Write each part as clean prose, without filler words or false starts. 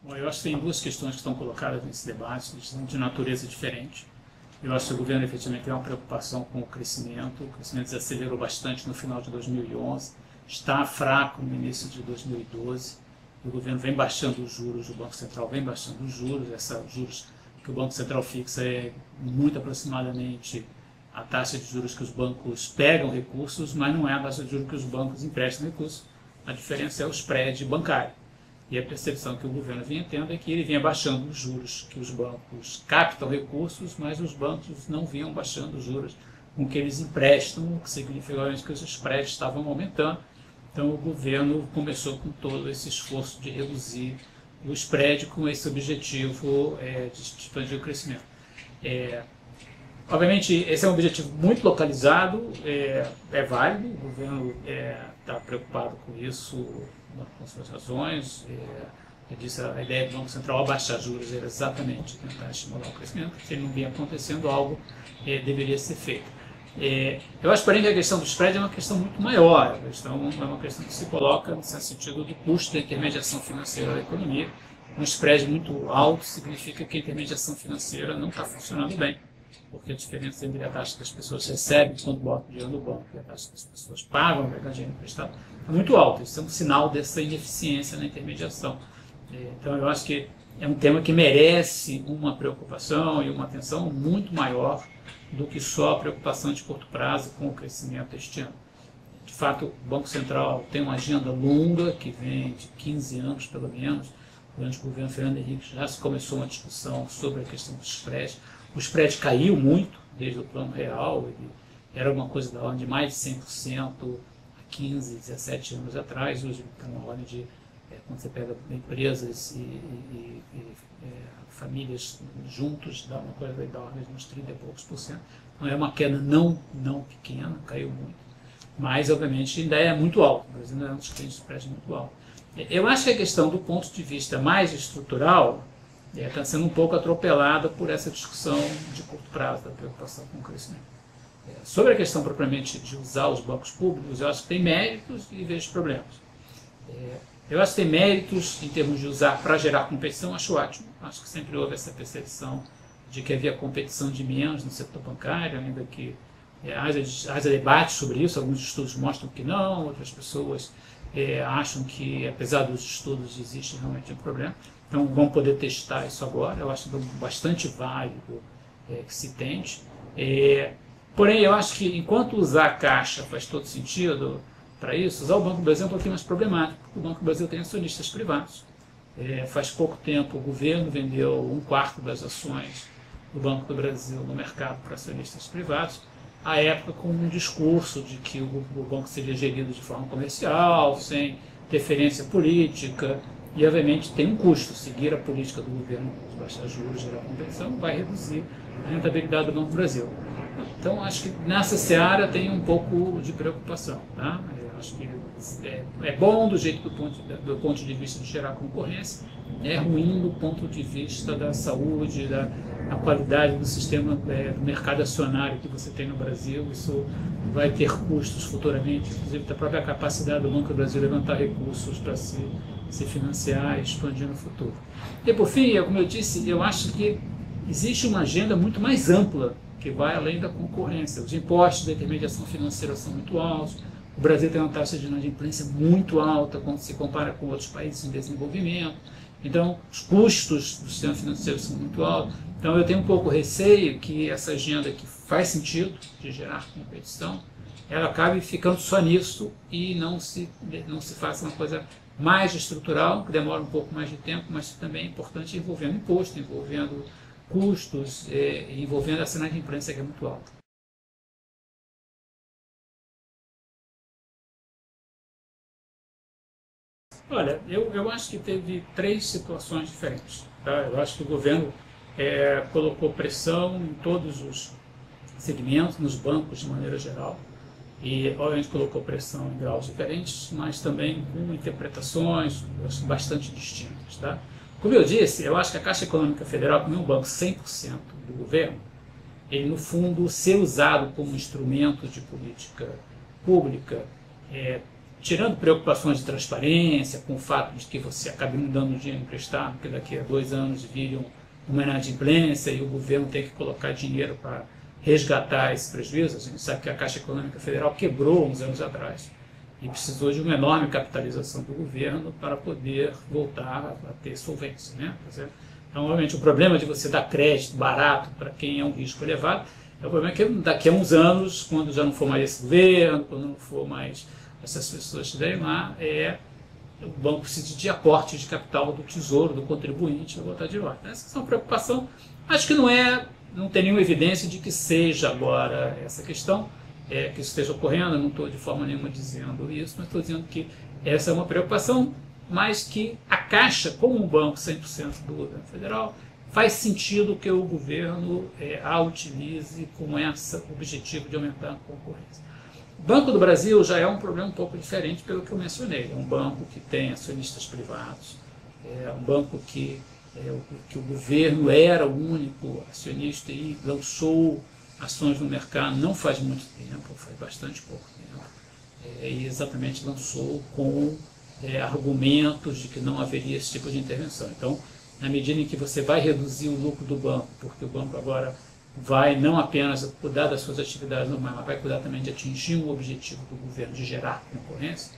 Bom, eu acho que tem duas questões que estão colocadas nesse debate, que são de natureza diferente. Eu acho que o governo efetivamente tem uma preocupação com o crescimento desacelerou bastante no final de 2011, está fraco no início de 2012, o governo vem baixando os juros, o Banco Central vem baixando os juros, os juros que o Banco Central fixa é muito aproximadamente a taxa de juros que os bancos pegam recursos, mas não é a taxa de juros que os bancos emprestam recursos, a diferença é o spread bancário. E a percepção que o governo vinha tendo é que ele vinha baixando os juros, que os bancos captam recursos, mas os bancos não vinham baixando os juros com que eles emprestam, o que significa que os spreads estavam aumentando. Então o governo começou com todo esse esforço de reduzir o spread com esse objetivo de expandir o crescimento. Obviamente, esse é um objetivo muito localizado, é válido, o governo está preocupado com isso, com suas razões. Eu disse, a ideia do Banco Central abaixar juros era exatamente tentar estimular o crescimento. Se ele não vinha acontecendo, algo deveria ser feito. Eu acho, porém, que a questão do spread é uma questão muito maior. A questão é uma questão que se coloca no sentido do custo da intermediação financeira da economia. Um spread muito alto significa que a intermediação financeira não está funcionando bem, porque a diferença entre a taxa que as pessoas recebem quando botam dinheiro no banco e a taxa que as pessoas pagam para pegar dinheiro emprestado é muito alta. Isso é um sinal dessa ineficiência na intermediação. Então eu acho que é um tema que merece uma preocupação e uma atenção muito maior do que só a preocupação de curto prazo com o crescimento este ano. De fato, o Banco Central tem uma agenda longa, que vem de 15 anos pelo menos. Durante o governo Fernando Henrique já se começou uma discussão sobre a questão dos spreads. O spread caiu muito desde o Plano Real, ele era uma coisa da ordem de mais de 100% há 15, 17 anos atrás. Hoje está na ordem de, quando você pega empresas e famílias juntos, dá uma coisa da ordem de uns 30 e poucos %. Não é uma queda não pequena, caiu muito, mas obviamente ainda é muito alto. O Brasil ainda é um dos clientes de spread muito alto. Eu acho que a questão do ponto de vista mais estrutural está sendo um pouco atropelada por essa discussão de curto prazo, da preocupação com o crescimento. Sobre a questão propriamente de usar os bancos públicos, eu acho que tem méritos e vejo problemas. Eu acho que tem méritos em termos de usar para gerar competição, acho ótimo. Acho que sempre houve essa percepção de que havia competição de menos no setor bancário, ainda que haja debate sobre isso, alguns estudos mostram que não, outras pessoas acham que, apesar dos estudos, existe realmente um problema. Então vamos poder testar isso agora, eu acho bastante válido que se tente. Porém, eu acho que enquanto usar a Caixa faz todo sentido para isso, usar o Banco do Brasil é um pouquinho mais problemático, porque o Banco do Brasil tem acionistas privados. Faz pouco tempo o governo vendeu 1/4 das ações do Banco do Brasil no mercado para acionistas privados, à época com um discurso de que o banco seria gerido de forma comercial, sem interferência política, e obviamente tem um custo. Seguir a política do governo de baixar juros, gerar competição, vai reduzir a rentabilidade do Banco do Brasil. Então acho que nessa seara tem um pouco de preocupação. Tá? Eu acho que é bom do jeito do ponto de vista de gerar concorrência, é ruim do ponto de vista da saúde, da qualidade do sistema do mercado acionário que você tem no Brasil. Isso vai ter custos futuramente, inclusive da própria capacidade do Banco do Brasil levantar recursos para se financiar e expandir no futuro. E por fim, como eu disse, eu acho que existe uma agenda muito mais ampla que vai além da concorrência. Os impostos da intermediação financeira são muito altos, o Brasil tem uma taxa de inadimplência muito alta quando se compara com outros países em desenvolvimento. Então, os custos do sistema financeiro são muito altos. Então, eu tenho um pouco receio que essa agenda que faz sentido de gerar competição, ela acabe ficando só nisso e não se faça uma coisa mais estrutural, que demora um pouco mais de tempo, mas também é importante envolvendo imposto, envolvendo custos, envolvendo essa inadimplência que é muito alta. Olha, eu acho que teve 3 situações diferentes. Tá? Eu acho que o governo colocou pressão em todos os segmentos, nos bancos de maneira geral, e obviamente colocou pressão em graus diferentes, mas também com interpretações bastante distintas. Tá? Como eu disse, eu acho que a Caixa Econômica Federal, como é um banco 100% do governo, ele no fundo ser usado como instrumento de política pública tirando preocupações de transparência, com o fato de que você acabe não dando dinheiro emprestado, porque daqui a 2 anos vire uma inadimplência e o governo tem que colocar dinheiro para resgatar esse prejuízo. A gente sabe que a Caixa Econômica Federal quebrou uns anos atrás e precisou de uma enorme capitalização do governo para poder voltar a ter solvência, né? Então, obviamente, o problema de você dar crédito barato para quem é um risco elevado é o problema que daqui a uns anos, quando já não for mais esse governo, quando não for mais essas pessoas estiverem lá, o banco precisa de aporte de capital do tesouro, do contribuinte, para botar de volta. Essa é uma preocupação. Acho que não tem nenhuma evidência de que seja agora essa questão, que isso esteja ocorrendo. Eu não estou de forma nenhuma dizendo isso, mas estou dizendo que essa é uma preocupação, mas que a Caixa, como um banco 100% do governo federal, faz sentido que o governo a utilize com esse objetivo de aumentar a concorrência. O Banco do Brasil já é um problema um pouco diferente pelo que eu mencionei. É um banco que tem acionistas privados, é um banco que o governo era o único acionista e lançou ações no mercado não faz muito tempo, faz bastante pouco tempo, e exatamente lançou com argumentos de que não haveria esse tipo de intervenção. Então, na medida em que você vai reduzir o lucro do banco, porque o banco agora vai não apenas cuidar das suas atividades normais, mas vai cuidar também de atingir um objetivo do governo de gerar concorrência,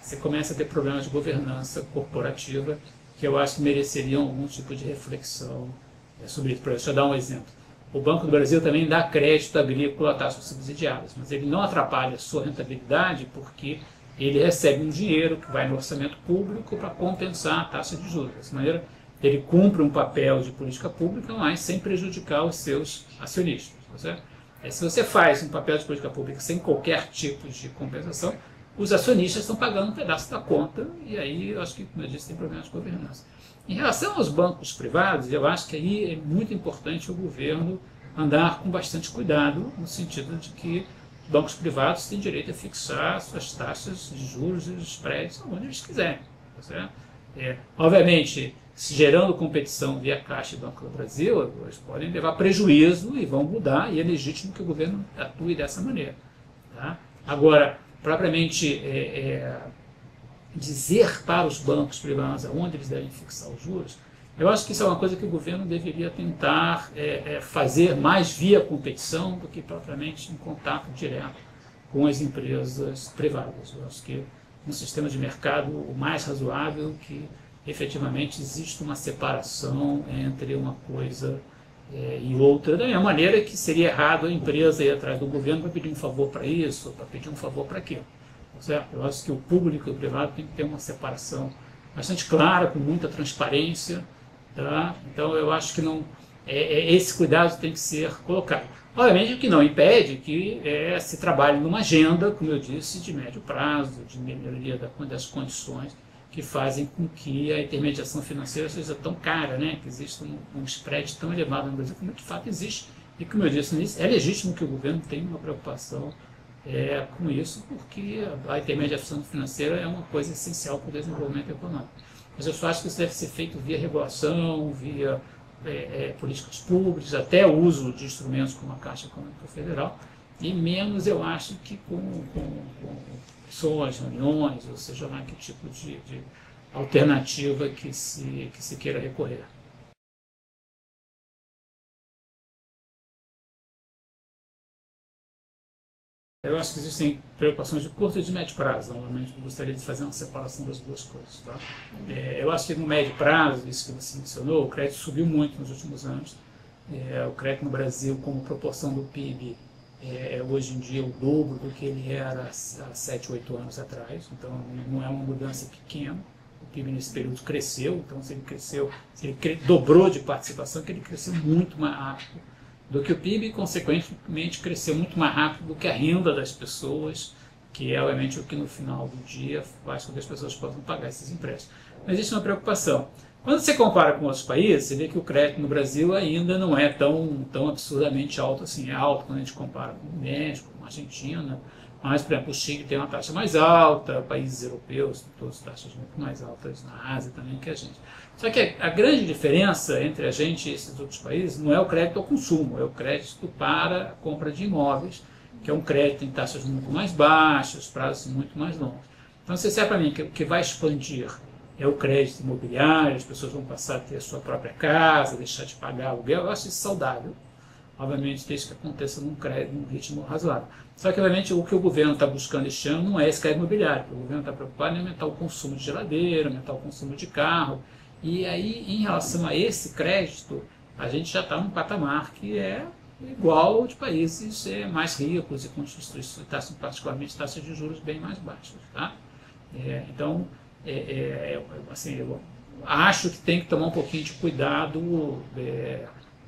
você começa a ter problemas de governança corporativa que eu acho que mereceriam algum tipo de reflexão sobre isso. Deixa eu dar um exemplo. O Banco do Brasil também dá crédito agrícola a taxas subsidiadas, mas ele não atrapalha a sua rentabilidade porque ele recebe um dinheiro que vai no orçamento público para compensar a taxa de juros. Dessa maneira, ele cumpre um papel de política pública, mas sem prejudicar os seus acionistas. Tá certo? Se você faz um papel de política pública sem qualquer tipo de compensação, os acionistas estão pagando um pedaço da conta, e aí eu acho que, como eu disse, tem problemas de governança. Em relação aos bancos privados, eu acho que aí é muito importante o governo andar com bastante cuidado, no sentido de que os bancos privados têm direito a fixar suas taxas de juros e os spreads onde eles quiserem. Tá certo? Obviamente, se gerando competição via Caixa e Banco do Brasil, eles podem levar prejuízo e vão mudar, e é legítimo que o governo atue dessa maneira. Tá? Agora, propriamente dizer para os bancos privados aonde eles devem fixar os juros, eu acho que isso é uma coisa que o governo deveria tentar fazer mais via competição do que propriamente em contato direto com as empresas privadas. Eu acho que um sistema de mercado o mais razoável que efetivamente existe uma separação entre uma coisa e outra, da mesma maneira que seria errado a empresa ir atrás do governo para pedir um favor para isso, ou para pedir um favor para aquilo. Certo? Eu acho que o público e o privado tem que ter uma separação bastante clara, com muita transparência. Tá? Então eu acho que esse cuidado tem que ser colocado. Obviamente o que não impede que se trabalhe numa agenda, como eu disse, de médio prazo, de melhoria das condições que fazem com que a intermediação financeira seja tão cara, né? Que exista um spread tão elevado no Brasil, como de fato existe. E como eu disse no início, é legítimo que o governo tenha uma preocupação com isso, porque a intermediação financeira é uma coisa essencial para o desenvolvimento econômico. Mas eu só acho que isso deve ser feito via regulação, via políticas públicas, até o uso de instrumentos como a Caixa Econômica Federal, e menos eu acho que com pessoas, reuniões, ou seja lá que tipo de alternativa que se queira recorrer. Eu acho que existem preocupações de curto e de médio prazo. Normalmente eu gostaria de fazer uma separação das duas coisas. Tá? Eu acho que no médio prazo, isso que você mencionou, o crédito subiu muito nos últimos anos. O crédito no Brasil, como proporção do PIB, hoje em dia o dobro do que ele era há 7, 8 anos atrás. Então não é uma mudança pequena. O PIB nesse período cresceu. Então se ele dobrou de participação, que ele cresceu muito mais rápido do que o PIB e, consequentemente, cresceu muito mais rápido do que a renda das pessoas, que é, obviamente, o que no final do dia faz com que as pessoas possam pagar esses empréstimos. Mas existe uma preocupação. Quando você compara com outros países, você vê que o crédito no Brasil ainda não é tão absurdamente alto assim. É alto quando a gente compara com o México, com a Argentina, mas, por exemplo, o Chile tem uma taxa mais alta, países europeus têm todas taxas muito mais altas, na Ásia também que a gente. Só que a grande diferença entre a gente e esses outros países não é o crédito ao consumo, é o crédito para a compra de imóveis, que é um crédito em taxas muito mais baixas, prazos muito mais longos. Então, se disser para mim que o que vai expandir é o crédito imobiliário, as pessoas vão passar a ter a sua própria casa, deixar de pagar aluguel, eu acho isso saudável. Obviamente, desde que aconteça num ritmo razoável. Só que, obviamente, o que o governo está buscando este ano não é esse crédito imobiliário. O governo está preocupado em aumentar o consumo de geladeira, aumentar o consumo de carro. E aí, em relação a esse crédito, a gente já está num patamar que é igual ao de países mais ricos e com taxas, particularmente taxas de juros bem mais baixas. Tá? Então, assim, eu acho que tem que tomar um pouquinho de cuidado,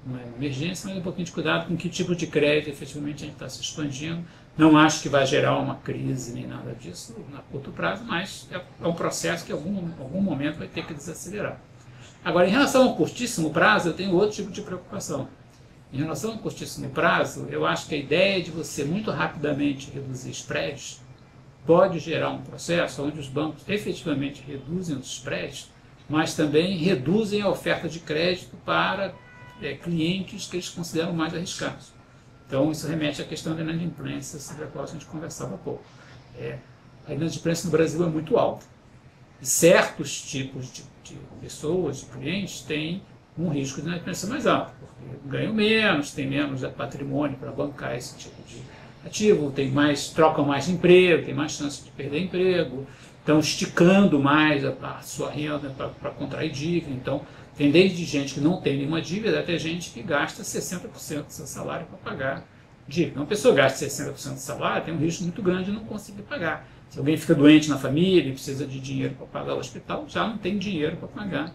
não é emergência, mas um pouquinho de cuidado com que tipo de crédito efetivamente a gente está se expandindo. Não acho que vai gerar uma crise nem nada disso a curto prazo, mas é um processo que em algum momento vai ter que desacelerar. Agora, em relação ao curtíssimo prazo, eu tenho outro tipo de preocupação. Em relação ao curtíssimo prazo, eu acho que a ideia de você muito rapidamente reduzir spreads pode gerar um processo onde os bancos efetivamente reduzem os spreads, mas também reduzem a oferta de crédito para clientes que eles consideram mais arriscados. Então, isso remete à questão da inadimplência, sobre a qual a gente conversava há pouco. A inadimplência no Brasil é muito alta. E certos tipos de pessoas, de clientes, têm um risco de inadimplência mais alto, porque ganham menos, têm menos patrimônio para bancar esse tipo de ativo, trocam mais de emprego, têm mais chance de perder emprego, estão esticando mais a sua renda para contrair dívida. Então, tem desde gente que não tem nenhuma dívida até gente que gasta 60% do seu salário para pagar dívida. Uma pessoa gasta 60% do salário, tem um risco muito grande de não conseguir pagar. Se alguém fica doente na família e precisa de dinheiro para pagar o hospital, já não tem dinheiro para pagar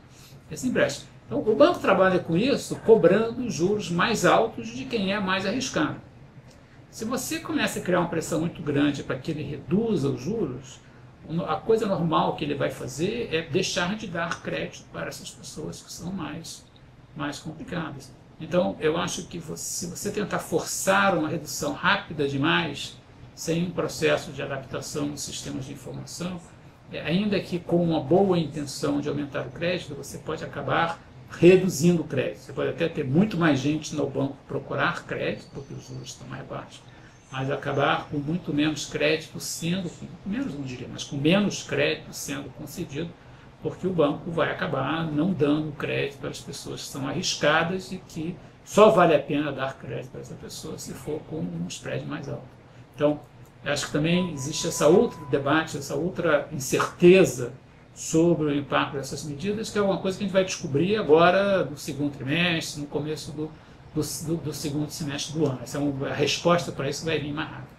esse empréstimo. Então, o banco trabalha com isso, cobrando juros mais altos de quem é mais arriscado. Se você começa a criar uma pressão muito grande para que ele reduza os juros, a coisa normal que ele vai fazer é deixar de dar crédito para essas pessoas que são mais complicadas. Então, eu acho que se você tentar forçar uma redução rápida demais, sem um processo de adaptação nos sistemas de informação, ainda que com uma boa intenção de aumentar o crédito, você pode acabar reduzindo o crédito. Você pode até ter muito mais gente no banco procurar crédito, porque os juros estão mais baixos, mas acabar com muito menos crédito sendo, menos não diria, mas com menos crédito sendo concedido, porque o banco vai acabar não dando crédito para as pessoas que são arriscadas e que só vale a pena dar crédito para essa pessoa se for com um spread mais alto. Então, acho que também existe essa outra debate, essa outra incerteza sobre o impacto dessas medidas, que é uma coisa que a gente vai descobrir agora no segundo trimestre, no começo do segundo semestre do ano. A resposta para isso vai vir mais rápido.